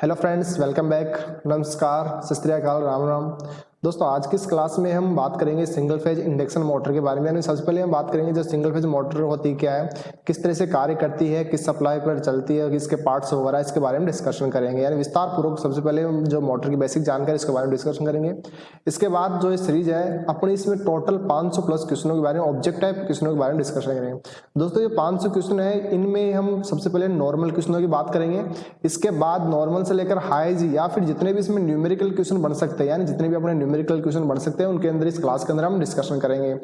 Hello friends, welcome back. नमस्कार, सत श्री अकाल, राम राम। दोस्तों, आज की इस क्लास में हम बात करेंगे सिंगल फेज इंडक्शन मोटर के बारे में। यानी सबसे पहले हम बात करेंगे जो सिंगल फेज मोटर होती क्या है, किस तरह से कार्य करती है, किस सप्लाई पर चलती है, किसके पार्ट्स वगैरह, इसके बारे में डिस्कशन करेंगे। यानी विस्तार पूर्वक सबसे पहले हम जो मोटर की बेसिक जानकारी इसके बारे में डिस्कशन करेंगे। इसके बाद जो सीरीज है अपनी, इसमें टोटल 500 प्लस क्वेश्चनों के बारे में, ऑब्जेक्ट टाइप क्वेश्चनों के बारे में डिस्कशन करेंगे। दोस्तों, ये 500 क्वेश्चन है, इनमें हम सबसे पहले नॉर्मल क्वेश्चनों की बात करेंगे। इसके बाद नॉर्मल से लेकर हाईज या फिर जितने भी इसमें न्यूमेरिकल क्वेश्चन बन सकते हैं, यानी जितने भी अपने न्यूमेरिकल क्वेश्चन बन सकते हैं उनके अंदर इस क्लास के अंदर हम डिस्कशन करेंगे।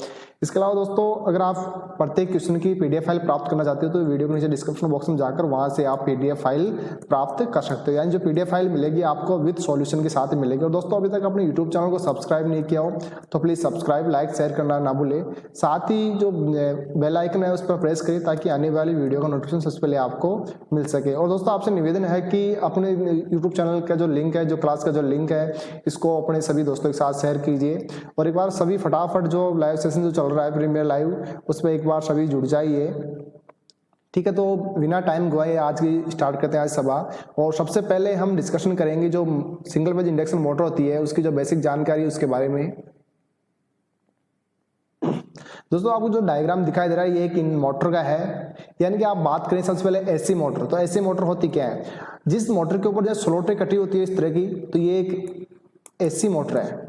इसके अलावा दोस्तों, अगर आप प्रत्येक क्वेश्चन की पीडीएफ फाइल प्राप्त करना चाहते हो तो वीडियो के नीचे डिस्क्रिप्शन बॉक्स में जाकर वहां से आप पीडीएफ फाइल प्राप्त कर सकते हो। यानी जो पीडीएफ फाइल मिलेगी आपको विद सॉल्यूशन के साथ मिलेगी। और दोस्तों, अभी तक अपने यूट्यूब चैनल को सब्सक्राइब नहीं किया हो तो प्लीज सब्सक्राइब, लाइक, शेयर करना ना भूले। साथ ही जो बेल आइकन है उस पर प्रेस करिए ताकि आने वाली वीडियो का नोटिफिकेशन सबसे पहले आपको मिल सके। और दोस्तों, आपसे निवेदन है कि अपने यूट्यूब चैनल का जो लिंक है, जो क्लास का जो लिंक है, इसको अपने सभी दोस्तों के साथ शेयर कीजिए। और एक बार सभी फटाफट जो लाइव सेशन जो चल रहा है प्रीमियर लाइव, उस पर एक बार सभी जुड़ जाइए। ठीक है, तो बिना टाइम गवाए आज की स्टार्ट करते हैं आज सभा। और सबसे पहले हम डिस्कशन करेंगे जो सिंगल फेज इंडक्शन मोटर होती है उसकी जो बेसिक जानकारी है उसके बारे में। दोस्तों, आपको जो डायग्राम दिखाई दे रहा है ये एक मोटर का है। यानी कि आप बात करें सबसे पहले एसी मोटर, तो एसी मोटर होती क्या है, जिस मोटर के ऊपर जो स्लोटें कटी होती है इस तरह की, तो ये एक एसी मोटर है।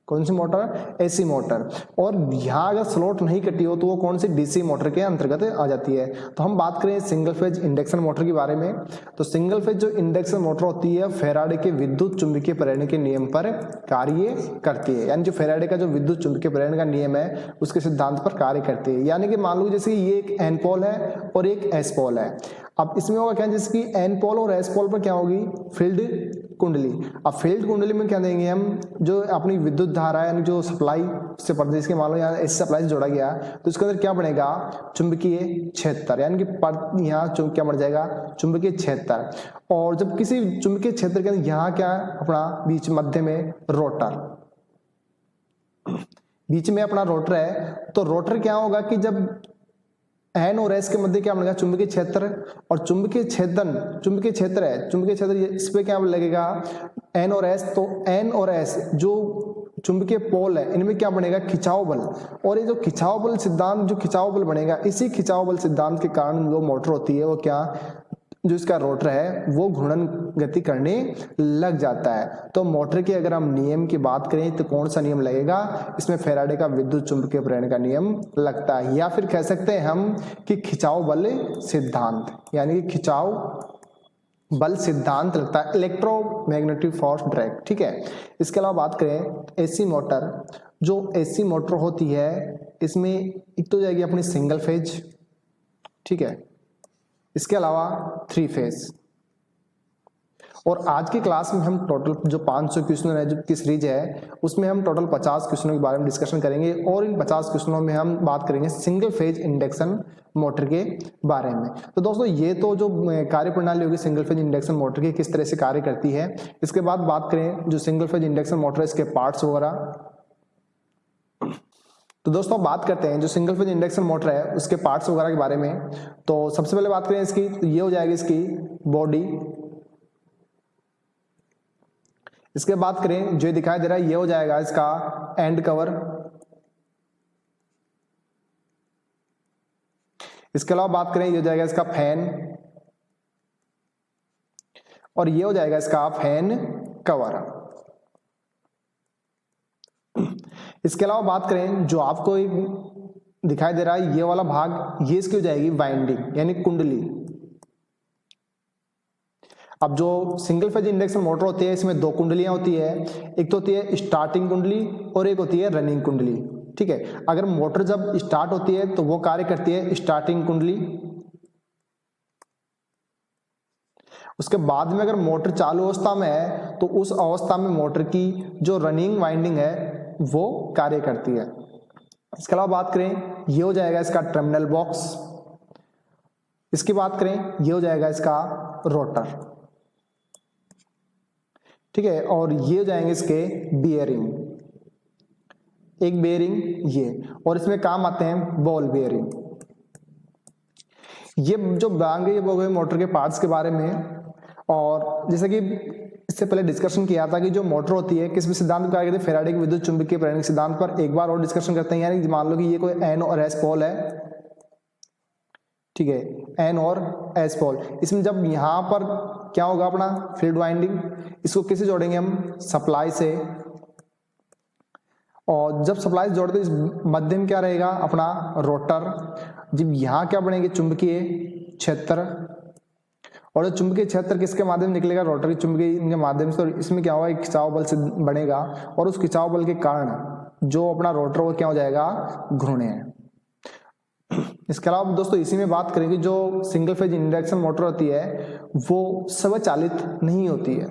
कौन सी मोटर? AC motor. और यहाँ अगर स्लॉट नहीं कटी हो तो वो कौन सी? डीसी मोटर के अंतर्गत आ जाती है। तो हम बात करें सिंगल फेज इंडक्शन मोटर के बारे में, तो सिंगल फेज जो इंडक्शन मोटर होती है फैराडे के विद्युत चुंबकीय प्रेरण के नियम पर कार्य करती है। यानी जो फैराडे का जो विद्युत चुंबकीय प्रेरण का नियम है उसके सिद्धांत पर कार्य करती है। यानी कि मान लो जैसे ये एक एन पोल है और एक एस पोल है। अब इसमें होगा क्या, जैसे कि एन पोल और एस पोल पर क्या होगी? फील्ड कुंडली। अब फील्ड कुंडली में क्या देंगे हम? जो अपनी विद्युत धारा है, यानी जो सप्लाई से पड़ती है, इसके मान लो यहाँ इस सप्लाई से जोड़ा गया तो इसके अंदर क्या बनेगा? चुंबकीय क्षेत्र। यानी कि यहाँ क्या बन जाएगा? चुंबकीय क्षेत्र। और जब किसी चुंबकीय क्षेत्र के अंदर यहाँ क्या है अपना बीच मध्य में रोटर, बीच में अपना रोटर है, तो रोटर क्या होगा कि जब एन और एस के मध्य क्या बनेगा? चुंबकीय क्षेत्र। और चुंबकीय छेदन, चुंबकीय क्षेत्र है, चुंबकीय क्षेत्र इस पे क्या लगेगा? एन और एस। तो एन और एस जो चुंबकीय पोल है इनमें क्या बनेगा? खिंचाव बल। और ये जो खिंचाव बल सिद्धांत, जो खिंचाव बल बनेगा, इसी खिंचाव बल सिद्धांत के कारण जो मोटर होती है वो क्या, जो इसका रोटर है वो घूर्णन गति करने लग जाता है। तो मोटर के अगर हम नियम की बात करें तो कौन सा नियम लगेगा? इसमें फैराडे का विद्युत चुंबकीय प्रेरण का नियम लगता है, या फिर कह सकते हैं हम कि खिंचाव बल सिद्धांत, यानी कि खिंचाव बल सिद्धांत लगता है, इलेक्ट्रोमैग्नेटिक फोर्स डायरेक्ट। ठीक है। इसके अलावा बात करें एसी मोटर, जो एसी मोटर होती है इसमें एक तो जाएगी अपनी सिंगल फेज, ठीक है, इसके अलावा 3 फेज। और आज की क्लास में हम टोटल जो 500 क्वेश्चन है जो की सीरीज है उसमें हम टोटल 50 क्वेश्चनों के बारे में डिस्कशन करेंगे। और इन 50 क्वेश्चनों में हम बात करेंगे सिंगल फेज इंडक्शन मोटर के बारे में। तो दोस्तों, ये तो जो कार्य प्रणाली होगी सिंगल फेज इंडक्शन मोटर की, किस तरह से कार्य करती है। इसके बाद बात करें जो सिंगल फेज इंडक्शन मोटर है इसके पार्ट्स वगैरह। तो दोस्तों, बात करते हैं जो सिंगल फेज इंडक्शन मोटर है उसके पार्ट्स वगैरह के बारे में। तो सबसे पहले बात करें इसकी, तो ये हो जाएगी इसकी बॉडी। इसके बात करें जो दिखाई दे रहा है ये हो जाएगा इसका एंड कवर। इसके अलावा बात करें ये हो जाएगा इसका फैन, और ये हो जाएगा इसका फैन कवर। इसके अलावा बात करें जो आपको एक दिखाई दे रहा है ये वाला भाग, ये इसकी हो जाएगी वाइंडिंग, यानी कुंडली। अब जो सिंगल फेज इंडक्शन मोटर होती है इसमें 2 कुंडलियां होती है, एक तो होती है स्टार्टिंग कुंडली और एक होती है रनिंग कुंडली। ठीक है। अगर मोटर जब स्टार्ट होती है तो वो कार्य करती है स्टार्टिंग कुंडली। उसके बाद में अगर मोटर चालू अवस्था में है तो उस अवस्था में मोटर की जो रनिंग वाइंडिंग है वो कार्य करती है। इसके अलावा बात करें ये हो जाएगा इसका टर्मिनल बॉक्स। इसकी बात करें ये हो जाएगा इसका रोटर, ठीक है। और ये हो जाएंगे इसके बियरिंग, एक बियरिंग ये, और इसमें काम आते हैं बॉल बियरिंग। ये जो भाग है ये हो गए मोटर के पार्ट्स के बारे में। और जैसे कि इससे पहले डिस्कशन किया था कि जो मोटर होती है किस सिद्धांत पर कार्य करती है, फैराडे के विद्युत चुंबकीय प्रेरण के सिद्धांत पर एक बार और डिस्कशन करते हैं। यानी मान लो कि ये कोई एन और एस पोल है, ठीक है, एन और एस पोल। इसमें जब यहाँ पर क्या होगा अपना फील्ड वाइंडिंग, इसको किससे जोड़ेंगे हम, सप्लाई से। और जब सप्लाई से जोड़ते इस मध्य में क्या रहेगा अपना रोटर। जब यहाँ क्या बनेंगे चुंबकीय क्षेत्र, और जो चुंबकीय क्षेत्र किसके माध्यम से निकलेगा, रोटर के चुंबकीय के माध्यम से। तो इसमें क्या होगा, एक खिंचाव बल से बनेगा और उस खिंचाव बल के कारण जो अपना रोटर वो क्या हो जाएगा, घूर्णीय। इसके अलावा दोस्तों इसी में बात करेंगे जो सिंगल फेज इंडक्शन मोटर होती है वो स्वचालित नहीं होती है,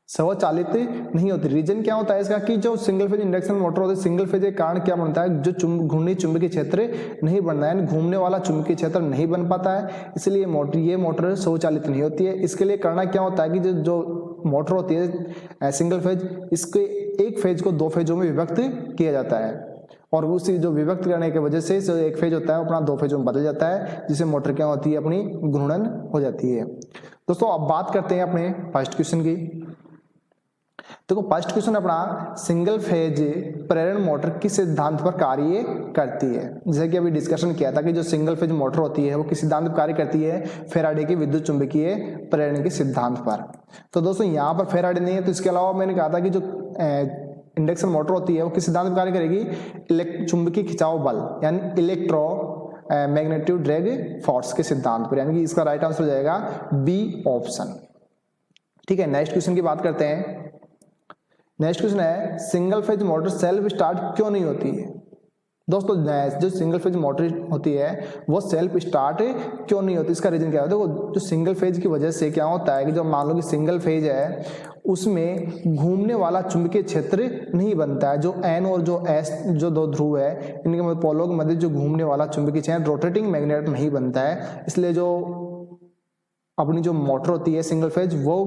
स्वचालित नहीं होती। रीजन क्या होता है इसका कि जो सिंगल फेज इंडक्शन मोटर होती है, सिंगल फेज के कारण क्या बनता है, जो घूर्णी चुंबकीय क्षेत्र नहीं बनता है, घूमने वाला चुंबकीय क्षेत्र नहीं बन पाता है, इसलिए ये मोटर स्वचालित नहीं होती है। इसके लिए करना क्या होता है कि जो मोटर होती है सिंगल फेज, इसके एक फेज को दो फेजों में विभक्त किया जाता है, और उसी जो विभक्त करने की वजह से जो एक फेज होता है अपना दो फेजों में बदल जाता है, जिससे मोटर क्या होती है अपनी घूर्णन हो जाती है। दोस्तों अब बात करते हैं अपने फर्स्ट क्वेश्चन की। देखो फर्स्ट क्वेश्चन अपना सिंगल फेज प्रेरण मोटर किस सिद्धांत पर कार्य करती है। जैसे कि अभी डिस्कशन किया था कि जो सिंगल फेज मोटर होती है वो किस सिद्धांत पर कार्य करती है, फैराडे के विद्युत चुंबकीय प्रेरण के सिद्धांत पर। तो दोस्तों यहाँ पर फैराडे नहीं है, तो इसके अलावा मैंने कहा था कि जो इंडक्शन मोटर होती है वो किस सिद्धांत पर कार्य करेगी, चुंबकीय खिंचाव बल यानी इलेक्ट्रो मैग्नेटिक ड्रैग फोर्स के सिद्धांत पर, यानी कि इसका राइट आंसर हो जाएगा बी ऑप्शन। ठीक है, नेक्स्ट क्वेश्चन की बात करते हैं। नेक्स्ट क्वेश्चन है single phase motor self start क्यों नहीं होती है। दोस्तों जो सिंगल फेज मोटर होती है वो सेल्फ स्टार्ट क्यों नहीं होती, इसका रीजन क्या है। देखो जो सिंगल फेज की वजह से क्या होता है कि जो मान लो कि सिंगल फेज है उसमें घूमने वाला चुंबकीय क्षेत्र नहीं बनता है। जो एन और जो एस जो दो ध्रुव है इनके पोलों के मध्य जो घूमने वाला चुंबकीय क्षेत्र रोटेटिंग मैग्नेट नहीं बनता है, इसलिए जो अपनी जो मोटर होती है सिंगल फेज वो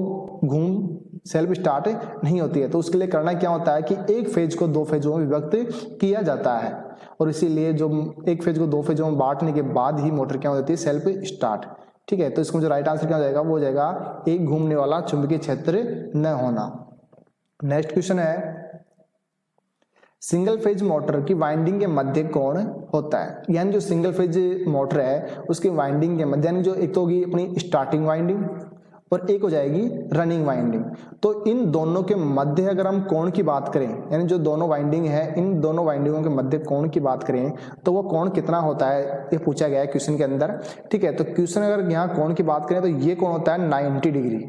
सेल्फ स्टार्ट नहीं होती है। तो उसके लिए करना क्या होता है कि एक फेज को दो फेजों में विभक्त किया जाता है, और इसीलिए जो एक फेज को दो फेजों में बांटने के बाद ही मोटर क्या हो जाती है, सेल्फ स्टार्ट। ठीक है, तो इसको जो राइट आंसर क्या हो जाएगा, वो हो जाएगा एक घूमने वाला चुंबकीय क्षेत्र न होना। नेक्स्ट क्वेश्चन है सिंगल फेज मोटर की वाइंडिंग के मध्य कोण होता है। यानी जो सिंगल फेज मोटर है उसकी वाइंडिंग के मध्य, यानी जो एक तो होगी अपनी स्टार्टिंग वाइंडिंग और एक हो जाएगी रनिंग वाइंडिंग। तो इन दोनों के मध्य अगर हम कोण की बात करें, यानी जो दोनों वाइंडिंग है इन दोनों वाइंडिंगों के मध्य कोण की बात करें तो वो कोण कितना होता है, ये पूछा गया है क्वेश्चन के अंदर। ठीक है, तो क्वेश्चन अगर यहाँ कोण की बात करें तो ये कोण होता है 90 डिग्री,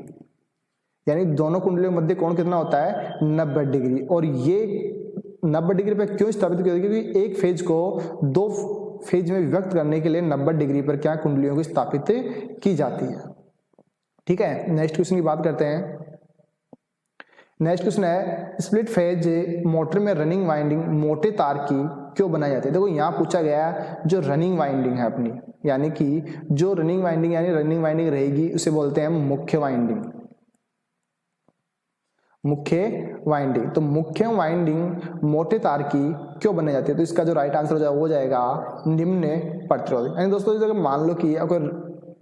यानी दोनों कुंडलियों के मध्य कोण कितना होता है 90 डिग्री। और ये 90 डिग्री पे क्यों स्थापित किया, क्योंकि एक फेज को दो फेज में विभक्त करने के लिए 90 डिग्री पर क्या कुंडलियों को स्थापित की जाती है। ठीक है, नेक्स्ट क्वेश्चन की बात करते हैं। नेक्स्ट क्वेश्चन है स्प्लिट फेज मोटर में रनिंग वाइंडिंग मोटे तार की क्यों बनाई जाती है। देखो यहाँ पूछा गया है जो रनिंग वाइंडिंग है अपनी, यानी कि जो रनिंग वाइंडिंग रहेगी उसे बोलते हैं मुख्य वाइंडिंग। मुख्य वाइंडिंग, तो मुख्य वाइंडिंग मोटे तार की क्यों बनाई जाती है, तो इसका जो राइट आंसर हो जाएगा निम्न प्रतिरोध। यानी दोस्तों अगर मान लो कि अगर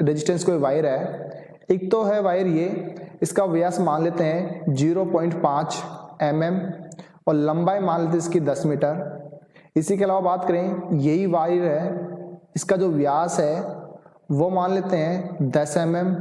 रेजिस्टेंस कोई वायर है, एक तो है वायर ये, इसका व्यास मान लेते हैं 0.5 mm और लंबाई मान लेते हैं इसकी 10 मीटर। इसी के अलावा बात करें यही वायर है, इसका जो व्यास है वो मान लेते हैं 10 mm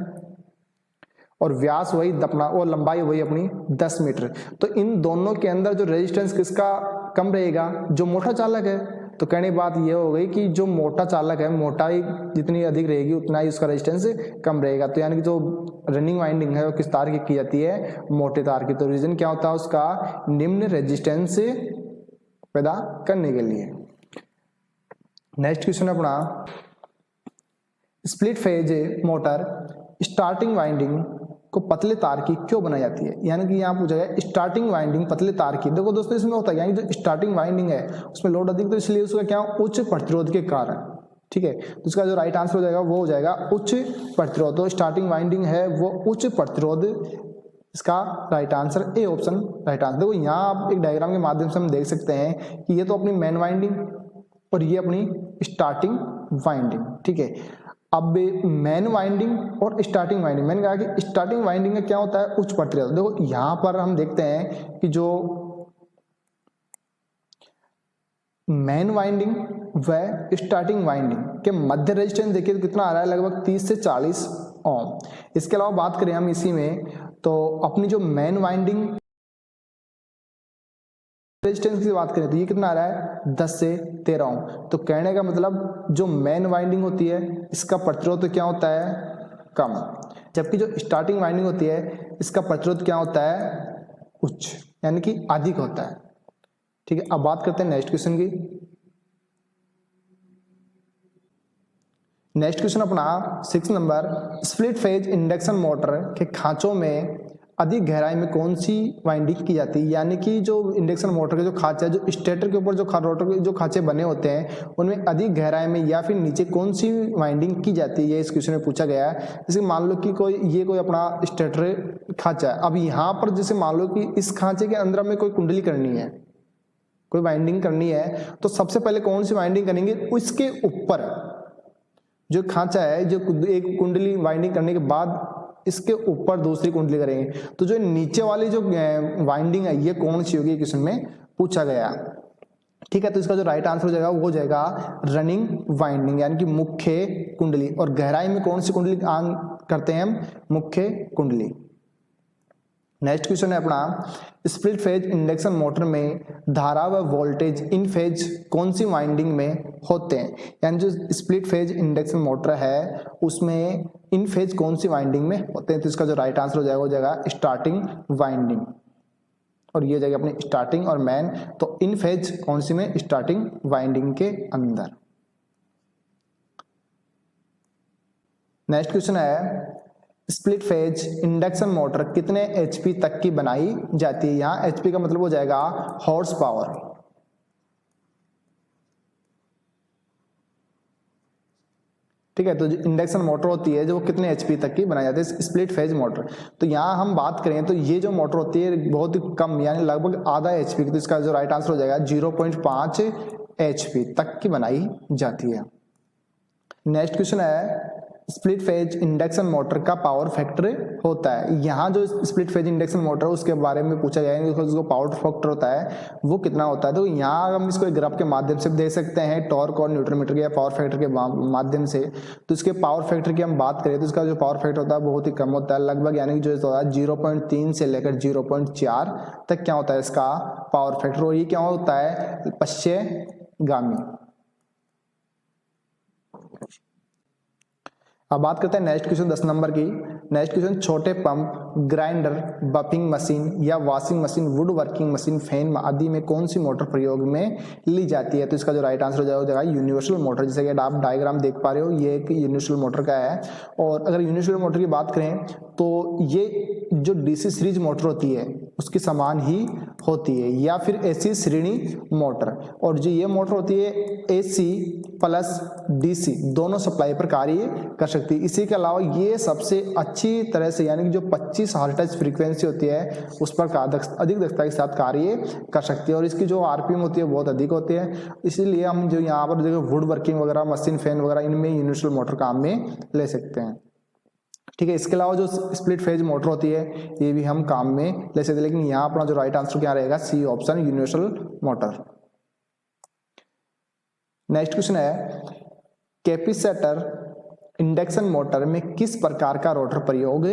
और व्यास वही अपना और लंबाई वही अपनी 10 मीटर। तो इन दोनों के अंदर जो रेजिस्टेंस किसका कम रहेगा, जो मोटा चालक है। तो कहने की बात यह हो गई कि जो मोटा चालक है मोटाई जितनी अधिक रहेगी उतना ही उसका रेजिस्टेंस कम रहेगा। तो यानी कि जो रनिंग वाइंडिंग है वो किस तार की जाती है, मोटे तार की। तो रीजन क्या होता है उसका, निम्न रेजिस्टेंस पैदा करने के लिए। नेक्स्ट क्वेश्चन अपना split phase motor starting winding को पतले तार की क्यों बनाई जाती है। यानी कि यहाँ पूछा गया स्टार्टिंग वाइंडिंग पतले तार की। देखो दोस्तों इसमें होता है यानी जो स्टार्टिंग वाइंडिंग है उसमें लोड अधिक, तो इसलिए उसका क्या उच्च प्रतिरोध के कारण। ठीक है, तो उसका जो राइट आंसर हो जाएगा वो हो जाएगा उच्च प्रतिरोध। तो स्टार्टिंग वाइंडिंग है वो उच्च प्रतिरोध, इसका right answer A option right answer. देखो यहाँ आप एक डायग्राम के माध्यम से हम देख सकते हैं कि ये तो अपनी मेन वाइंडिंग और ये अपनी स्टार्टिंग वाइंडिंग। ठीक है, अब मेन वाइंडिंग और स्टार्टिंग वाइंडिंग, मैंने कहा कि स्टार्टिंग वाइंडिंग में क्या होता है, उच्च प्रतिरोध। देखो यहां पर हम देखते हैं कि जो मेन वाइंडिंग व स्टार्टिंग वाइंडिंग के मध्य रेजिस्टेंस देखिए तो कितना आ रहा है, लगभग 30 से 40 ओम। इसके अलावा बात करें हम इसी में, तो अपनी जो मेन वाइंडिंग रेजिस्टेंस की बात करें तो ये कितना आ रहा है, 10 से 13 ओम। तो कहने का मतलब जो मेन वाइंडिंग होती है इसका प्रतिरोध तो क्या होता है, कम, जबकि जो स्टार्टिंग वाइंडिंग होती है इसका प्रतिरोध क्या होता है, उच्च, यानी कि अधिक होता है। ठीक है, अब बात करते हैं नेक्स्ट क्वेश्चन की। नेक्स्ट क्वेश्चन अपना 6 number, split phase induction motor के खांचों में अधिक गहराई में कौन सी वाइंडिंग की जाती है, यानी कि जो इंडक्शन मोटर के जो खांचा, जो स्टेटर के ऊपर जो रोटर के जो खांचे बने होते हैं उनमें अधिक गहराई में या फिर नीचे कौन सी वाइंडिंग की जाती है, ये इस क्वेश्चन में पूछा गया है। जैसे मान लो कि कोई अपना स्टेटर खांचा है, अब यहाँ पर जैसे मान लो कि इस खांचे के अंदर हमें कोई कुंडली करनी है, कोई वाइंडिंग करनी है, तो सबसे पहले कौन सी वाइंडिंग करेंगे, उसके ऊपर जो खांचा है, जो एक कुंडली वाइंडिंग करने के बाद इसके ऊपर दूसरी कुंडली करेंगे। तो जो नीचे वाली जो वाइंडिंग है ये कौन सी होगी, क्वेश्चन में पूछा गया। ठीक है, तो इसका जो राइट आंसर हो जाएगा वो हो जाएगा रनिंग वाइंडिंग, यानी कि मुख्य कुंडली। और गहराई में कौन सी कुंडली करते हैं हम, मुख्य कुंडली। नेक्स्ट क्वेश्चन है अपना, स्प्लिट फेज इंडक्शन मोटर में धारा व वोल्टेज इन फेज कौन सी वाइंडिंग में होते हैं, यानी जो स्प्लिट फेज इंडक्शन मोटर है उसमें इन फेज कौन सी वाइंडिंग में होते हैं। तो इसका जो राइट आंसर हो जाएगा वो जाएगा स्टार्टिंग वाइंडिंग, और ये जाएगा अपनी स्टार्टिंग और मेन। तो इन फेज कौन सी में, स्टार्टिंग वाइंडिंग के अंदर। नेक्स्ट क्वेश्चन है, स्प्लिट फेज इंडक्शन मोटर कितने एचपी तक की बनाई जाती है। यहां एचपी का मतलब हो जाएगा हॉर्स पावर। ठीक है, तो जो इंडक्शन मोटर होती है जो कितने एचपी तक की बनाई जाती है, स्प्लिट फेज मोटर। तो यहां हम बात करें तो ये जो मोटर होती है बहुत ही कम, यानी लगभग आधा एचपी की। तो इसका जो राइट आंसर हो जाएगा 0.5 एचपी तक की बनाई जाती है। नेक्स्ट क्वेश्चन है, स्प्लिट फेज इंडक्शन मोटर का पावर फैक्टर होता है। यहाँ जो स्प्लिट फेज इंडक्शन मोटर उसके बारे में पूछा गया है, उसको पावर फैक्टर होता है वो कितना होता है। तो यहाँ हम इसको एक ग्राफ के माध्यम से देख सकते हैं, टॉर्क और न्यूटन मीटर के या पावर फैक्टर के माध्यम से। तो इसके पावर फैक्टर की हम बात करें तो इसका जो पावर फैक्टर होता है बहुत ही कम होता है, लगभग, यानी कि जो होता है 0.3 से लेकर 0.4 तक क्या होता है इसका पावर फैक्टर। और ये क्या होता है, पश्चिमगामी। अब बात करते हैं नेक्स्ट क्वेश्चन 10 नंबर की। नेक्स्ट क्वेश्चन, छोटे पंप, ग्राइंडर, बफिंग मशीन या washing machine, would working machine, fan आदि में कौन सी मोटर प्रयोग में ली जाती है। तो इसका जो राइट आंसर हो जाएगा यूनिवर्सल मोटर। जैसे कि आप डायग्राम देख पा रहे हो, ये एक यूनिवर्सल मोटर का है। और अगर यूनिवर्सल मोटर की बात करें तो ये जो डीसी सीरीज मोटर होती है उसके समान ही होती है, या फिर एसी श्रेणी मोटर। और जो ये मोटर होती है एसी प्लस डीसी दोनों सप्लाई पर कार्य कर सकती है। इसी के अलावा ये सबसे अच्छी तरह से, यानी कि जो 25 हर्ट्ज फ्रीक्वेंसी होती है उस पर अधिक दक्षता के साथ कार्य कर सकती है। और इसकी जो आरपीएम होती है बहुत अधिक होती है। इसीलिए हम जो यहाँ पर देखो वुड वर्किंग वगैरह, मशीन, फैन वगैरह, इनमें यूनिवर्सल मोटर काम में ले सकते हैं। ठीक है, इसके अलावा जो स्प्लिट फेज मोटर होती है ये भी हम काम में ले सकते हैं। लेकिन यहाँ अपना जो राइट आंसर क्या रहेगा, C option, universal motor. Next question है, कैपेसिटर इंडक्शन मोटर में किस प्रकार का रोटर प्रयोग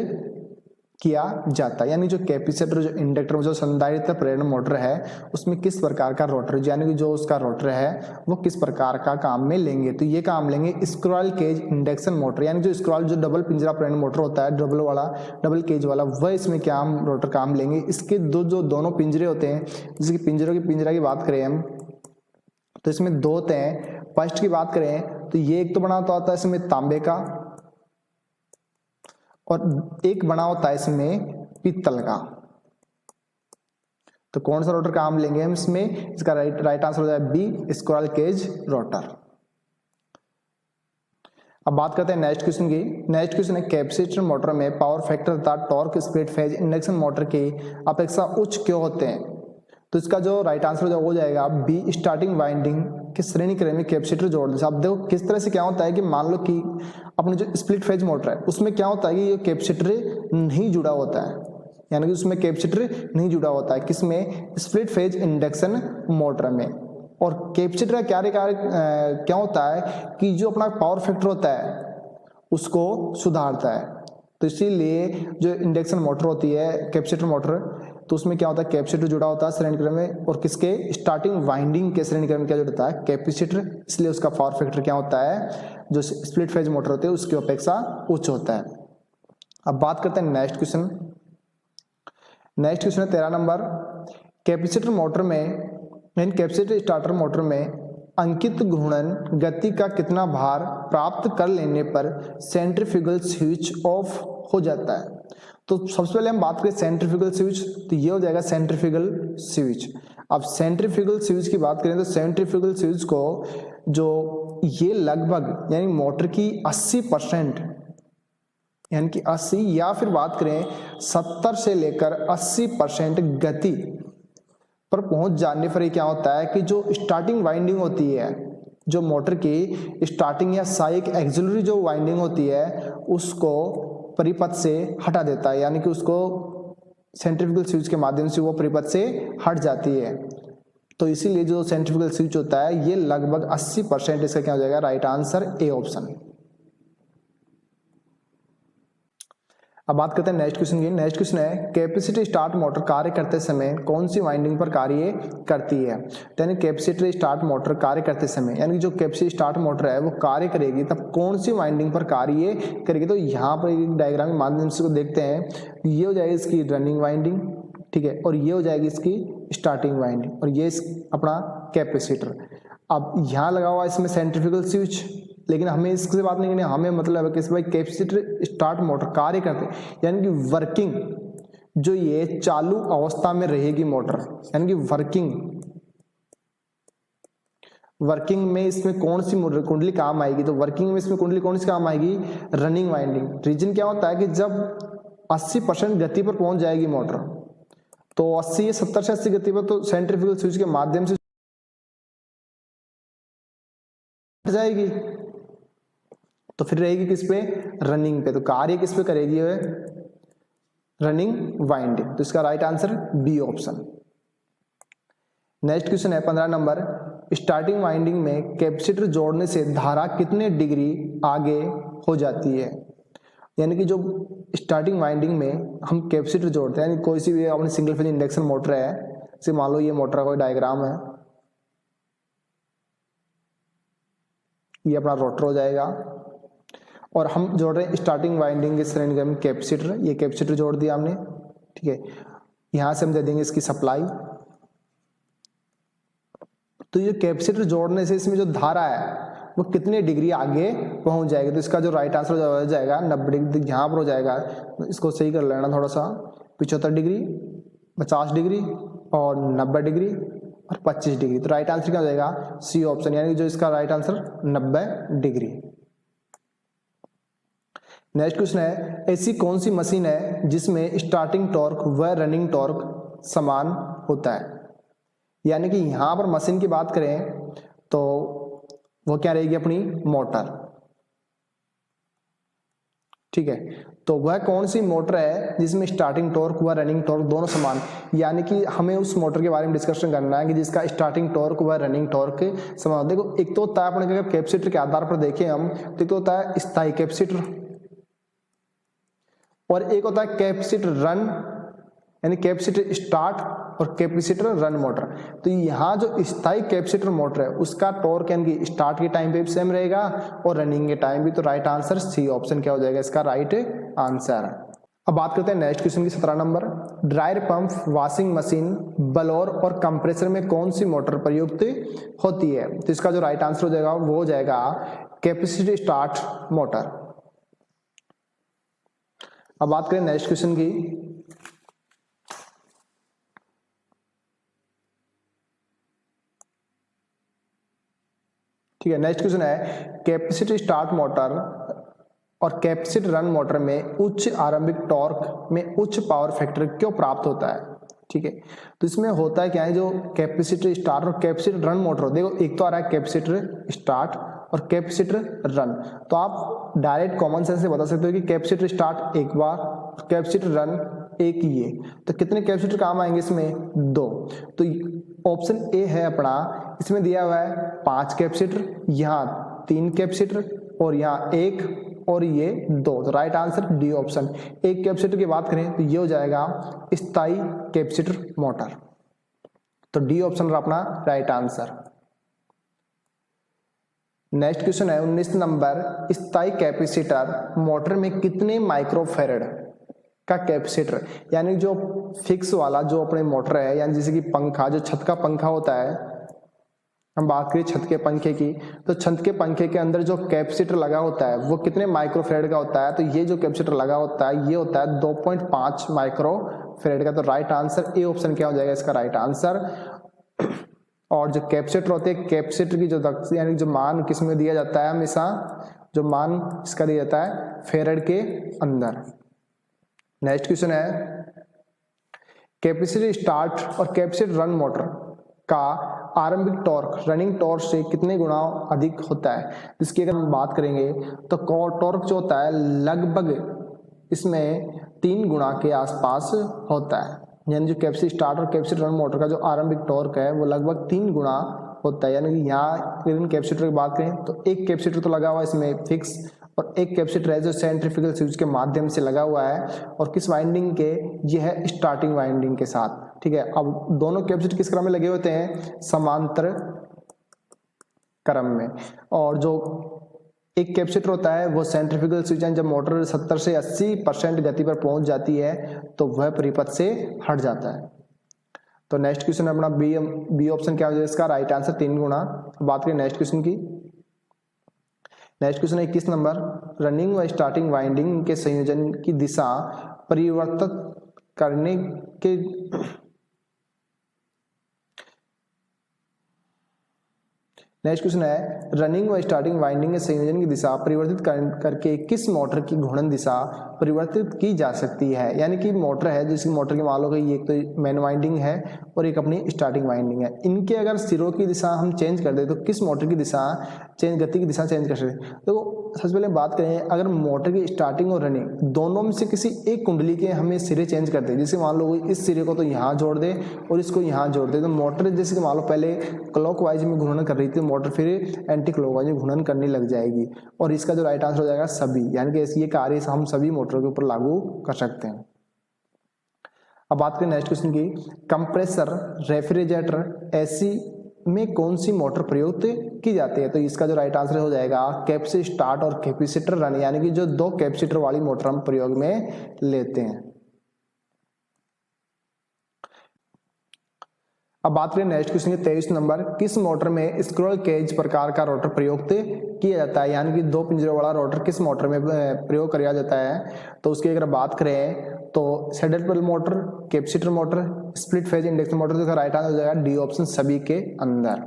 किया जाता है। यानी जो कैपेसिटर, जो इंडक्टर, जो संधारित्र प्रेरण मोटर है उसमें किस प्रकार का रोटर, यानी कि जो उसका रोटर है वो किस प्रकार का काम में लेंगे। तो ये काम लेंगे स्क्विरल केज इंडक्शन मोटर, यानी जो स्क्विरल, जो डबल पिंजरा प्रेरण मोटर होता है, डबल केज वाला, वह इसमें क्या हम रोटर काम लेंगे। इसके दोनों पिंजरे होते हैं, जैसे कि पिंजरा की बात करें हम तो इसमें दो होते हैं। फर्स्ट की बात करें तो ये एक तो बना होता है इसमें तांबे का, और एक बना होता है इसमें पीतल का। तो कौन सा रोटर काम लेंगे हम इसमें, इसका राइट आंसर हो जाएगा बी, स्क्विरल केज रोटर। अब बात करते हैं नेक्स्ट क्वेश्चन की। नेक्स्ट क्वेश्चन है, कैपेसिटर मोटर में पावर फैक्टर तथा torque split phase induction motor की अपेक्षा उच्च क्यों होते हैं। तो इसका जो राइट आंसर हो जाएगा बी, स्टार्टिंग वाइंडिंग कि श्रेणी क्रम में कैपेसिटर जोड़ दे। अब देखो किस तरह से क्या होता है कि मान लो कि अपने जो स्प्लिट फेज मोटर है उसमें क्या होता है कि ये कैपेसिटर नहीं जुड़ा होता है, यानी कि उसमें कैपेसिटर नहीं जुड़ा होता है, किसमें, स्प्लिट फेज इंडक्शन मोटर में। और कैपेसिटर का क्या होता है कि जो अपना पावर फैक्टर होता है उसको सुधारता है। तो इसीलिए जो इंडक्शन मोटर होती है कैपेसिटर मोटर, तो उसमें क्या होता है कैपेसिटर जुड़ा होता है श्रेणी क्रम में, और किसके, स्टार्टिंग वाइंडिंग के श्रेणी क्रम में क्या जुड़ता है, कैपेसिटर। इसलिए उसका पावर फैक्टर क्या होता है, जो स्प्लिट फेज मोटर होती है उसकी अपेक्षा उच्च होता है। अब बात करते हैं नेक्स्ट क्वेश्चन। नेक्स्ट क्वेश्चन है 13 नंबर। कैपेसिटर मोटर में, कैपेसिटर स्टार्टर मोटर में अंकित घूर्णन गति का कितना भार प्राप्त कर लेने पर सेंट्रीफ्यूगल स्विच ऑफ हो जाता है। तो सबसे पहले हम बात करें सेंट्रीफ्यूगल स्विच, तो ये हो जाएगा सेंट्रीफ्यूगल स्विच। अब सेंट्रीफ्यूगल स्विच की बात करें तो सेंट्रीफ्यूगल स्विच को जो ये लगभग यानी मोटर की 80%, यानी कि 80 या फिर बात करें 70 से लेकर 80% गति पर पहुंच जाने पर क्या होता है कि जो स्टार्टिंग वाइंडिंग होती है, जो मोटर की स्टार्टिंग या सहायक एक्सिलरी जो वाइंडिंग होती है उसको परिपथ से हटा देता है, यानी कि उसको सेंट्रीफ्यूगल स्विच के माध्यम से वो परिपथ से हट जाती है। तो इसीलिए जो सेंट्रीफ्यूगल स्विच होता है ये लगभग 80%, इसका क्या हो जाएगा, राइट आंसर ए ऑप्शन। अब बात करते हैं नेक्स्ट क्वेश्चन की। नेक्स्ट क्वेश्चन है कैपेसिटर स्टार्ट मोटर कार्य करते समय कौन सी वाइंडिंग पर कार्य करती है। यानी कैपेसिटर स्टार्ट मोटर कार्य करते समय, यानी जो कैपेसिटर स्टार्ट मोटर है वो कार्य करेगी तब कौन सी वाइंडिंग पर कार्य करेगी। तो यहाँ पर एक डायग्राम के माध्यम से देखते हैं, ये हो जाएगी इसकी रनिंग वाइंडिंग, ठीक है, और ये हो जाएगी इसकी स्टार्टिंग वाइंडिंग, और ये अपना कैपेसिटर। अब यहाँ लगा हुआ इसमें सेंट्रीफ्यूगल स्विच, लेकिन हमें इससे बात नहीं करनी, हमें मतलब है कि भाई कैपेसिटर स्टार्ट मोटर कार्य करते, यानी कि वर्किंग, जो ये चालू अवस्था में रहेगी मोटर, यानी कि वर्किंग में इसमें कौन सी कुंडली काम आएगी। तो वर्किंग में इसमें कुंडली कौन सी काम आएगी, रनिंग वाइंडिंग। रीजन क्या होता है कि जब 80% गति पर पहुंच जाएगी मोटर, तो 80 या 70 से 80 गति पर, तो सेंट्रीफ्यूगल स्विच के माध्यम से जाएगी, तो फिर रहेगी किस पे, रनिंग पे। तो कार्य किस पे करेगी, रनिंग वाइंडिंग। तो इसका right answer B option. Next question है 15 नंबर। स्टार्टिंग वाइंडिंग में कैपेसिटर जोड़ने से धारा कितने डिग्री आगे हो जाती है। यानी कि जो स्टार्टिंग वाइंडिंग में हम कैपेसिटर जोड़ते हैं, यानी कोई सी भी अपनी सिंगल फेज इंडक्शन मोटर है, जैसे मान लो ये मोटर का कोई डायग्राम है, ये अपना रोटर हो जाएगा, और हम जोड़ रहे हैं स्टार्टिंग वाइंडिंग के श्रेणी क्रम में कैपेसिटर, ये कैपेसिटर जोड़ दिया हमने, ठीक है। यहां से हम दे देंगे इसकी सप्लाई। तो ये कैपेसिटर जोड़ने से इसमें जो धारा है वो कितने डिग्री आगे पहुंच जाएगी। तो इसका जो राइट आंसर हो जाएगा 90 डिग्री। यहाँ पर हो जाएगा, इसको सही कर लेना थोड़ा सा, 75 डिग्री, 50 डिग्री और 90 डिग्री और 25 डिग्री। तो राइट आंसर क्या हो जाएगा, सी ऑप्शन, यानी जो इसका right answer 90 degree. Next question है ऐसी कौन सी मशीन है जिसमें स्टार्टिंग टॉर्क व रनिंग टॉर्क समान होता है। यानी कि यहां पर मशीन की बात करें तो वो क्या रहेगी, अपनी मोटर, ठीक है। तो वह कौन सी मोटर है जिसमें स्टार्टिंग टॉर्क व रनिंग टॉर्क दोनों समान। यानी कि हमें उस मोटर के बारे में डिस्कशन करना है कि जिसका स्टार्टिंग टॉर्क व रनिंग टॉर्क समान। देखो एक तो होता है अपने अगर कैपेसिटर के आधार पर देखें हम, तो एक होता है स्थायी कैपेसिटर और एक होता है कैपेसिटर रन, यानी कैपेसिटर स्टार्ट और कैपेसिटर रन मोटर। तो यहाँ जो स्थायी कैपेसिटर मोटर है उसका टॉर्क यानी कि स्टार्ट के टाइम पे भी सेम रहेगा और रनिंग के टाइम भी। तो राइट आंसर सी ऑप्शन क्या हो जाएगा, इसका राइट आंसर। अब बात करते हैं नेक्स्ट क्वेश्चन की 17 number. Dryer pump, washing machine, blower और कंप्रेसर में कौन सी मोटर प्रयुक्त होती है। तो इसका जो राइट आंसर हो जाएगा वो हो जाएगा कैपेसिटर स्टार्ट मोटर। अब बात करें नेक्स्ट क्वेश्चन की। ठीक है, नेक्स्ट क्वेश्चन है कैपेसिटर स्टार्ट मोटर और कैपेसिटर रन मोटर में उच्च आरंभिक टॉर्क में उच्च पावर फैक्टर क्यों प्राप्त होता है। ठीक है। तो इसमें होता है क्या है, जो कैपेसिटर स्टार्ट और कैपेसिटर रन मोटर, देखो एक तो आ रहा है कैपेसिटर स्टार्ट और कैपेसिटर रन, तो आप डायरेक्ट कॉमन सेंस से बता सकते हो कि कैपेसिटर स्टार्ट एक बार, कैपेसिटर रन एक ही है। तो कितने कैपेसिटर काम आएंगे इसमें, 2। तो ऑप्शन ए है अपना, इसमें दिया हुआ है 5 कैपेसिटर, यहाँ 3 कैपेसिटर और यहाँ 1 और ये 2। तो राइट आंसर डी ऑप्शन। एक कैपेसिटर की बात करें तो ये हो जाएगा स्थायी कैपेसिटर मोटर। तो डी ऑप्शन रहा अपना राइट आंसर। नेक्स्ट क्वेश्चन है 19 नंबर, स्थायी कैपेसिटर मोटर में कितने माइक्रोफैरड का कैपेसिटर, यानी जो फिक्स वाला जो अपने मोटर है, यानी जैसे कि पंखा, जो छत का पंखा होता है, हम बात करें छत के पंखे की, तो छत के पंखे के अंदर जो कैपेसिटर लगा होता है वो कितने माइक्रोफैरड का होता है। तो ये जो कैपेसिटर लगा होता है ये होता है 2.5 माइक्रोफैरड का। तो राइट आंसर ए ऑप्शन क्या हो जाएगा इसका राइट आंसर। और जो कैपेसिटर होते हैं, कैपेसिटर की जो यानी जो मान किस में दिया जाता है, हमेशा जो मान इसका दिया जाता है फैरड के अंदर। नेक्स्ट क्वेश्चन है, कैपेसिटर स्टार्ट और कैपेसिटर रन मोटर का आरंभिक टॉर्क रनिंग टॉर्क से कितने गुना अधिक होता है। इसकी अगर हम बात करेंगे तो टॉर्क जो होता है लगभग इसमें 3 गुना के आसपास होता है, यानी जो कैपेसिटर स्टार्ट और कैपेसिटर रन मोटर का जो आरंभिक टॉर्क है वो लगभग 3 गुना होता है। यानी कि यहाँ इन कैपेसिटर की बात करें तो एक कैपेसिटर तो लगा हुआ है इसमें फिक्स, और एक कैपेसिटर है जो सेंट्रीफ्यूगल स्विच के माध्यम से लगा हुआ है, और किस वाइंडिंग के, ये है स्टार्टिंग वाइंडिंग के साथ। ठीक है, अब दोनों कैपेसिटर किस क्रम में लगे होते हैं, समांतर क्रम में। और जो एक कैपेसिटर होता है वो सेंट्रीफ्यूगल स्विच, जब मोटर 70 से 80% गति पर पहुंच जाती है तो वह परिपथ से हट जाता है। तो नेक्स्ट क्वेश्चन अपना बी ऑप्शन क्या हो जाएगा इसका राइट आंसर 3 गुना। बात करें नेक्स्ट क्वेश्चन की। नेक्स्ट क्वेश्चन है 21 नंबर, रनिंग व स्टार्टिंग वाइंडिंग के संयोजन की दिशा परिवर्तित करने के नेक्स्ट क्वेश्चन है, रनिंग व स्टार्टिंग वाइंडिंग के संयोजन की दिशा परिवर्तित करके किस मोटर की घूर्णन दिशा परिवर्तित की जा सकती है। यानी कि मोटर है, जिसकी मोटर की मान लो कि ये एक तो मेन वाइंडिंग है और एक अपनी स्टार्टिंग वाइंडिंग है, इनके अगर सिरों की दिशा हम चेंज कर दे तो किस मोटर की दिशा गति की दिशा चेंज कर सकते हैं। तो सबसे पहले बात करें, अगर मोटर की स्टार्टिंग और रनिंग दोनों में से किसी एक कुंडली के हमें सिरे चेंज कर दे, जैसे मान लो इस सिरे को तो यहाँ जोड़ दे और इसको यहाँ जोड़ दे, तो मोटर जैसे कि मान लो पहले क्लॉकवाइज में घूर्णन कर रही थी मोटर, फिर एंटी क्लॉकवाइज में घूर्णन करने लग जाएगी, और इसका जो राइट आंसर हो जाएगा सभी, यानी कि ये कार्य हम सभी मोटरों के ऊपर लागू कर सकते हैं। अब बात करें नेक्स्ट क्वेश्चन की, कंप्रेसर, रेफ्रिजरेटर, एसी में कौन सी मोटर प्रयुक्त की जाती है। तो इसका जो राइट आंसर हो जाएगा कैपेसिटर स्टार्ट और कैपेसिटर रन, यानी कि जो 2 कैपेसिटर वाली मोटर हम प्रयोग में लेते हैं। अब बात करें नेक्स्ट क्वेश्चन की 23 नंबर, किस मोटर में स्क्विरल केज प्रकार का रोटर प्रयुक्त किया जाता है, यानी कि 2 पिंजरों वाला रोटर किस मोटर में प्रयोग किया जाता है। तो उसकी अगर बात करें तो saddle pole motor, capacitor motor, split phase induction motor, तो राइट आंसर हो जाएगा डी ऑप्शन सभी के अंदर।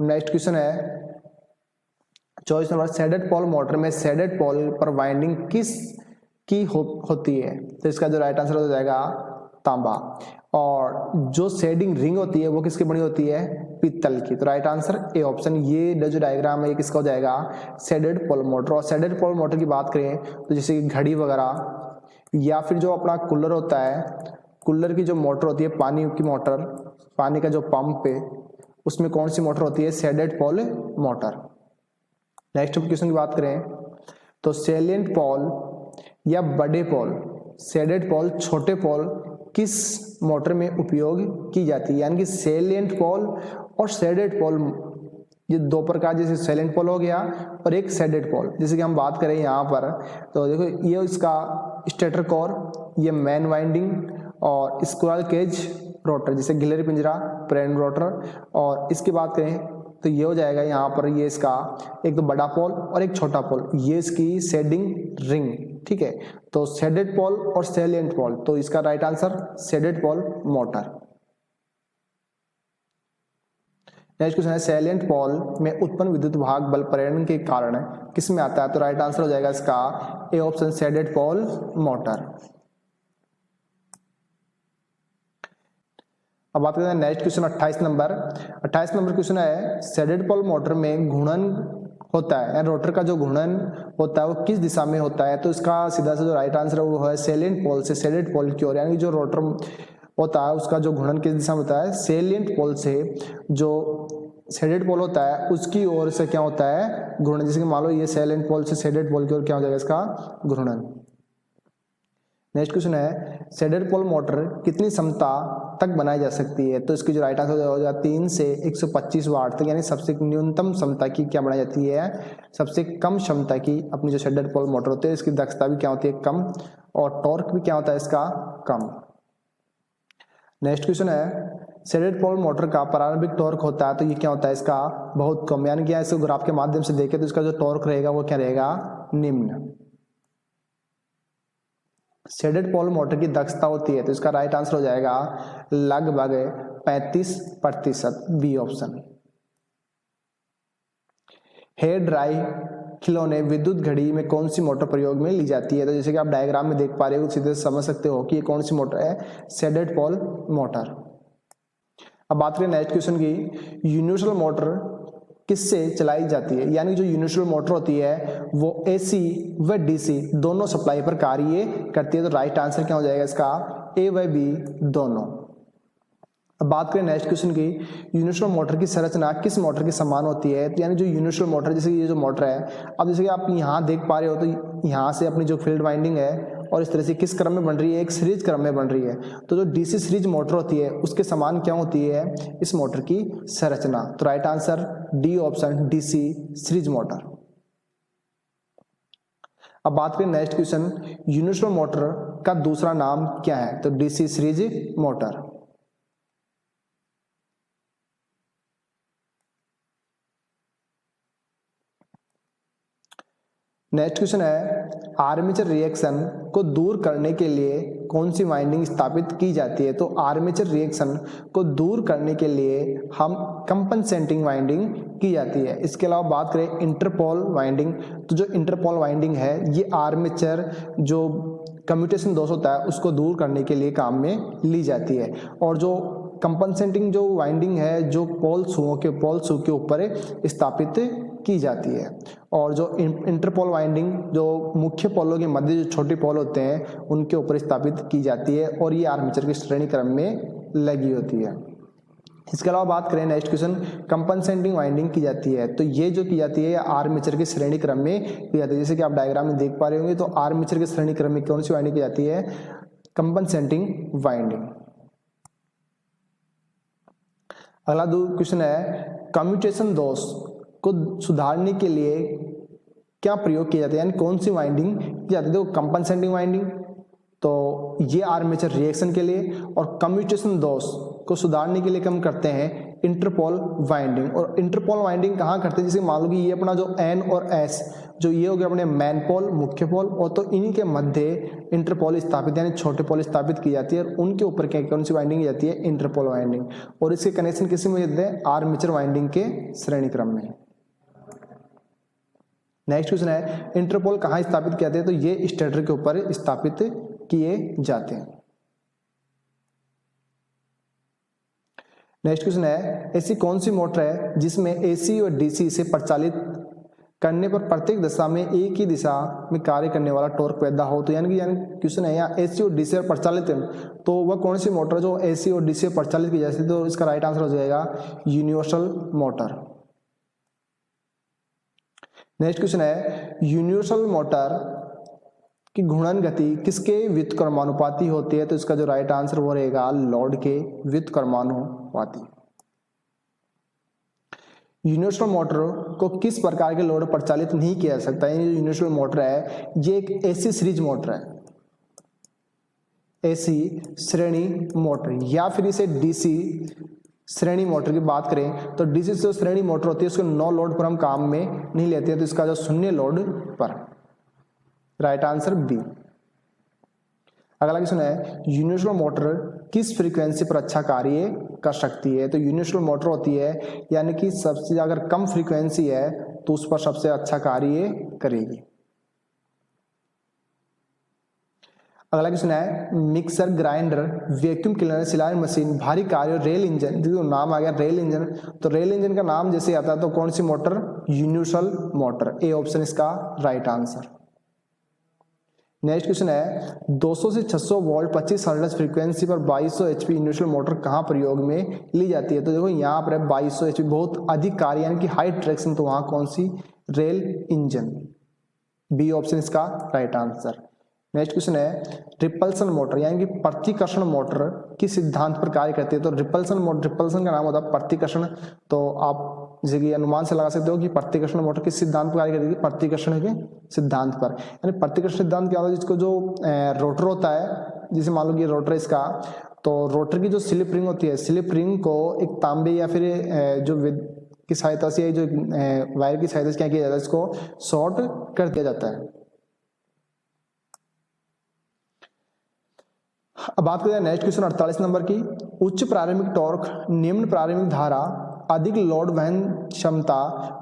नेक्स्ट क्वेश्चन है 24 नंबर, सैडल पोल मोटर में सैडल पोल पर वाइंडिंग किस की होती है। तो इसका जो राइट आंसर हो जाएगा तांबा, और जो शेडिंग रिंग होती है वो किसकी बनी होती है, पीतल की। तो राइट आंसर ए ऑप्शन। ये जो डायग्राम है किसका हो जाएगा, सैडल पोल मोटर। और सैडल पोल मोटर की बात करें तो जैसे कि घड़ी वगैरह, या फिर जो अपना कूलर होता है, कूलर की जो मोटर होती है पानी की मोटर, पानी का जो पंप है उसमें कौन सी मोटर होती है, saddle pole motor. Next question की बात करें तो सैलिएंट पोल या बड़े पोल, सैडल पोल, छोटे पोल किस मोटर में उपयोग की जाती है। यानी कि सैलिएंट पोल और सैडल पोल, ये 2 प्रकार, जैसे सैलिएंट पोल हो गया और एक सैडल पोल। जैसे कि हम बात करें यहाँ पर तो देखो ये इसका स्टेटर कोर, ये मेन वाइंडिंग, और स्क्विरल केज रोटर जैसे गिलहरी पिंजरा, प्रेन रोटर। और इसकी बात करें तो ये हो जाएगा यहाँ पर, ये इसका एक तो बड़ा पोल और एक छोटा पोल, ये इसकी शेडिंग रिंग। ठीक है, तो सैडल पोल और सैलिएंट पोल, तो इसका right answer saddle pole motor. Next question है, सैलिएंट पोल में उत्पन्न विद्युत भाग बल प्रेरण के कारण किस में आता है। तो राइट आंसर हो जाएगा इसका A option saddle pole motor. अब बात करते हैं next question 28 number. 28 number question है शेडेड पोल मोटर में घूर्णन होता है यानी रोटर का जो घूर्णन होता है वो किस दिशा में होता है। तो इसका सीधा सा जो राइट आंसर है वो है सेलिएंट पोल से शेडेड पोल की ओर, यानी जो रोटर होता है उसका जो घूर्णन किस दिशा में होता है, सेलिएंट पोल से जो शेडेड पोल होता है उसकी ओर से क्या होता है, घूर्णन। जैसे कि मान लो ये सेलिएंट पोल से शेडेड पोल की ओर क्या हो जाएगा, इसका घूर्णन। नेक्स्ट क्वेश्चन है शेडेड पोल मोटर कितनी क्षमता तक बनाई जा सकती है। तो इसकी जो राइट आंसर हो जाएगा 3 से 125 वाट तक, यानी सबसे न्यूनतम क्षमता की क्या बनाई जाती है, सबसे कम क्षमता की अपनी जो शेडेड पोल मोटर होती है इसकी दक्षता भी क्या होती है, कम, और टॉर्क भी क्या होता है इसका, कम। नेक्स्ट क्वेश्चन है शेडेड पोल मोटर का प्रारंभिक टॉर्क होता है तो ये क्या होता है इसका, बहुत कम, यानी कि ऐसे ग्राफ के माध्यम से देखें तो इसका जो टॉर्क रहेगा वो क्या रहेगा, निम्न। शेडेड पोल मोटर की दक्षता होती है तो इसका राइट आंसर हो जाएगा लगभग 35%, बी ऑप्शन। हेयर ड्राई खिलौने विद्युत घड़ी में कौन सी मोटर प्रयोग में ली जाती है। तो जैसे कि आप डायग्राम में देख पा रहे हो सीधे समझ सकते हो कि ये कौन सी मोटर है, शेडेड पोल मोटर। अब बात करें नेक्स्ट क्वेश्चन की, यूनिवर्सल मोटर किससे चलाई जाती है, यानी जो यूनिवर्सल मोटर होती है वो एसी व डीसी दोनों सप्लाई पर कार्य करती है। तो राइट आंसर क्या हो जाएगा इसका, ए व बी दोनों। अब बात करें नेक्स्ट क्वेश्चन की, यूनिवर्सल मोटर की संरचना किस मोटर के समान होती है। तो यानी जो यूनिवर्सल मोटर, जैसे ये जो मोटर है, अब जैसे कि आप यहाँ देख पा रहे हो तो यहाँ से अपनी जो फील्ड वाइंडिंग है और इस तरह से किस क्रम में बन रही है, एक सीरीज क्रम में बन रही है। तो जो डीसी सीरीज मोटर होती है उसके समान क्या होती है इस मोटर की संरचना। तो right answer D option, DC series motor. अब बात करें नेक्स्ट क्वेश्चन, यूनिवर्सल मोटर का दूसरा नाम क्या है। तो DC series motor. Next question है आर्मेचर रिएक्शन को दूर करने के लिए कौन सी वाइंडिंग स्थापित की जाती है। तो आर्मेचर रिएक्शन को दूर करने के लिए हम कंपनसेटिंग वाइंडिंग की जाती है। इसके अलावा बात करें इंटरपोल वाइंडिंग, तो जो इंटरपोल वाइंडिंग है ये आर्मेचर जो कम्यूटेशन दोष होता है उसको दूर करने के लिए काम में ली जाती है। और जो कंपनसेटिंग जो वाइंडिंग है जो पोल शू के ऊपर स्थापित की जाती है। और जो इंटरपोल वाइंडिंग जो मुख्य पोलों के मध्य जो छोटे पोल होते हैं उनके ऊपर स्थापित की जाती है और ये आर्मेचर की श्रेणी क्रम में लगी होती है। इसके अलावा बात करें नेक्स्ट क्वेश्चन, कंपनसेटिंग वाइंडिंग की जाती है तो ये जो की जाती है आर्मेचर के श्रेणी क्रम में की जाती है। जैसे कि आप डायग्राम में देख पा रहे होंगे तो आर्मेचर के श्रेणी क्रम में कौन सी वाइंडिंग की जाती है, कंपनसेटिंग वाइंडिंग। अगला क्वेश्चन है कम्यूटेशन दोष को सुधारने के लिए क्या प्रयोग किया जाता है, यानी कौन सी वाइंडिंग की जाती है। तो कंपनसेटिंग वाइंडिंग तो ये आर्मेचर रिएक्शन के लिए, और कम्यूटेशन दोष को सुधारने के लिए हम करते हैं इंटरपोल वाइंडिंग। और इंटरपोल वाइंडिंग कहाँ करते हैं, जैसे मान लो कि ये अपना जो एन और एस जो ये हो गया अपने मेन पोल मुख्य पोल, और तो इन्हीं के मध्य इंटरपोल स्थापित यानी छोटे पोल स्थापित की जाती है और उनके ऊपर क्या कौन सी वाइंडिंग जाती है, इंटरपोल वाइंडिंग। और इसके कनेक्शन किसी में देते हैं, आर्मेचर वाइंडिंग के श्रेणी क्रम में। नेक्स्ट क्वेश्चन है इंटरपोल कहाँ स्थापित किए जाते हैं। तो ये स्टेटर के ऊपर स्थापित किए जाते हैं। नेक्स्ट क्वेश्चन है ऐसी कौन सी मोटर है जिसमें एसी और डीसी से प्रचालित करने पर प्रत्येक दिशा में एक ही दिशा में कार्य करने वाला टॉर्क पैदा हो। तो यानी क्वेश्चन है यहाँ एसी और डीसी प्रचालित है तो वह कौन सी मोटर जो एसी और डीसी प्रचालित की जाती है। तो इसका राइट आंसर हो जाएगा यूनिवर्सल मोटर। नेक्स्ट क्वेश्चन है यूनिवर्सल मोटर की घूर्णन गति किसके व्युत्क्रमानुपाती होती है। तो इसका जो राइट आंसर वो रहेगा लोड के व्युत्क्रमानुपाती। यूनिवर्सल मोटर को किस प्रकार के लोड पर चालित नहीं किया जा सकता। ये यूनिवर्सल मोटर है ये एक एसी सीरीज मोटर है, एसी श्रेणी मोटर, या फिर इसे डीसी श्रेणी मोटर की बात करें तो डीसी जो श्रेणी मोटर होती है उसको नो लोड पर हम काम में नहीं लेते हैं। तो इसका जो शून्य लोड पर, राइट आंसर बी। अगला क्वेश्चन है यूनिवर्सल मोटर किस फ्रीक्वेंसी पर अच्छा कार्य कर सकती है। तो यूनिवर्सल मोटर होती है यानी कि सबसे अगर कम फ्रीक्वेंसी है तो उस पर सबसे अच्छा कार्य करेगी। अगला क्वेश्चन है मिक्सर, ग्राइंडर, वैक्यूम क्लीनर, सिलाई मशीन, भारी कार और रेल इंजन, जो नाम आ गया रेल इंजन, तो रेल इंजन का नाम जैसे आता है तो कौन सी motor, universal motor, A option इसका राइट आंसर। नेक्स्ट क्वेश्चन है 200 से 600 वोल्ट 25 हर्ट्ज फ्रीक्वेंसी पर 2200 एचपी यूनिवर्सल मोटर कहाँ प्रयोग में ली जाती है, तो देखो यहाँ पर है 2200 एचपी, बहुत अधिक कार्य यानी कि हाई ट्रैक्शन, तो वहाँ कौन सी, रेल इंजन, बी ऑप्शन इसका राइट आंसर। नेक्स्ट क्वेश्चन है रिपल्सन मोटर यानी कि प्रतिकर्षण मोटर किस सिद्धांत पर कार्य करती है, तो रिपल्सन मोटर, रिपल्सन का नाम होता है प्रतिकर्षण, तो आप जैसे कि अनुमान से लगा सकते हो कि प्रतिकर्षण मोटर किस सिद्धांत पर कार्य करती है, प्रतिकर्षण के सिद्धांत पर। यानी प्रतिकर्षण सिद्धांत क्या होता है, जिसको जो रोटर होता है, जैसे मान लो कि रोटर इसका, तो रोटर की जो स्लिप रिंग होती है, स्लिप रिंग को एक तांबे या फिर जो की सहायता से, जो वायर की सहायता से क्या किया जाता है, इसको शॉर्ट कर दिया जाता है। अब बात करें नेक्स्ट क्वेश्चन 48 नंबर की, उच्च प्रारंभिक टॉर्क, निम्न प्रारंभिक धारा, अधिक लोड वहन क्षमता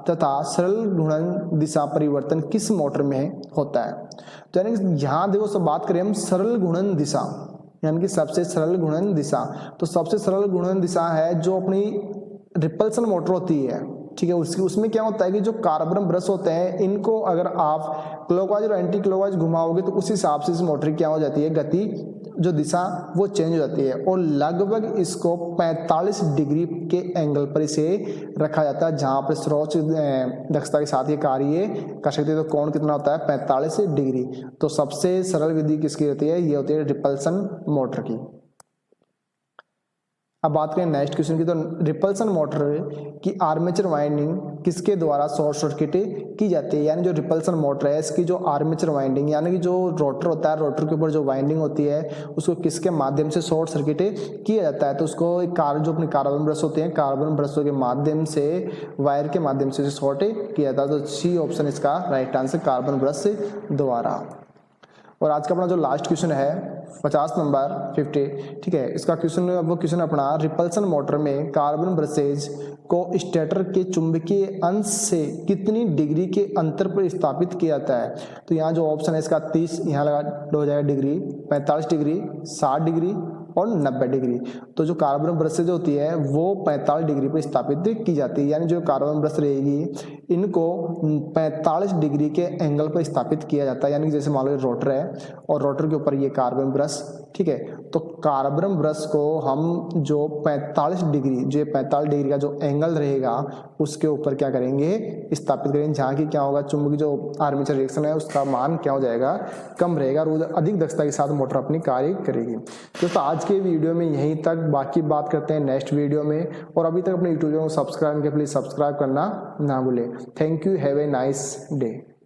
तथा सरल घूर्णन दिशा परिवर्तन किस मोटर में होता है, तो यानी यहाँ देखो सब बात करें हम सरल घूर्णन दिशा, यानी कि सबसे सरल घूर्णन दिशा, तो सबसे सरल घूर्णन दिशा है जो अपनी रिपल्सन मोटर होती है, ठीक है। उसमें क्या होता है कि जो कार्बन ब्रश होते हैं, इनको अगर आप क्लॉकवाइज और एंटी क्लॉकवाइज घुमाओगे तो उस हिसाब से इस मोटर की क्या हो जाती है, गति जो दिशा वो चेंज हो जाती है, और लगभग इसको 45 डिग्री के एंगल पर इसे रखा जाता है, जहां पर सर्वोच्च दक्षता के साथ ये कार्य कर सकते हैं। तो कोण कितना होता है, 45 डिग्री। तो सबसे सरल विधि किसकी होती है, ये होती है रिपल्सन मोटर की। अब बात करें नेक्स्ट क्वेश्चन की, तो रिपल्सन मोटर की आर्मेचर वाइंडिंग किसके द्वारा शॉर्ट सर्किट की जाती है, यानी जो रिपल्सन मोटर है इसकी जो आर्मेचर वाइंडिंग यानी कि जो रोटर होता है, रोटर के ऊपर जो वाइंडिंग होती है उसको किसके माध्यम से शॉर्ट सर्किट किया जाता है, तो उसको जो अपने कार्बन ब्रश होते हैं, कार्बन ब्रशों के माध्यम से, वायर के माध्यम से शॉर्ट किया जाता है। तो सी ऑप्शन इसका राइट आंसर, कार्बन ब्रश द्वारा। और आज का अपना जो लास्ट क्वेश्चन है 50 नंबर 50, ठीक है, इसका क्वेश्चन वो क्वेश्चन अपना, रिपल्सन मोटर में कार्बन ब्रशेज को स्टेटर के चुंबकीय अंश से कितनी डिग्री के अंतर पर स्थापित किया जाता है, तो यहाँ जो ऑप्शन है इसका 30, यहाँ लगा हो जाएगा डिग्री, 45 डिग्री, 60 डिग्री और 90 डिग्री। तो जो कार्बन ब्रशेज होती है वो 45 डिग्री पर स्थापित की जाती है, यानी जो कार्बन ब्रश रहेगी इनको 45 डिग्री के एंगल पर स्थापित किया जाता है। यानी जैसे मान लो रोटर है और रोटर के ऊपर ये कार्बन ब्रश, ठीक है, तो कार्बन ब्रश को हम जो 45 डिग्री, जो 45 डिग्री का जो एंगल रहेगा उसके ऊपर क्या करेंगे, स्थापित करेंगे, जहाँ की क्या होगा, चुंबकीय जो आर्मेचर रिएक्शन है उसका मान क्या हो जाएगा, कम रहेगा, और अधिक दक्षता के साथ मोटर अपनी कार्य करेगी। दोस्तों आज के वीडियो में यहीं तक, बाकी बात करते हैं नेक्स्ट वीडियो में। और अभी तक अपने यूट्यूब चैनल को सब्सक्राइब करके प्लीज सब्सक्राइब करना ना भूलें। Thank you, have a nice day.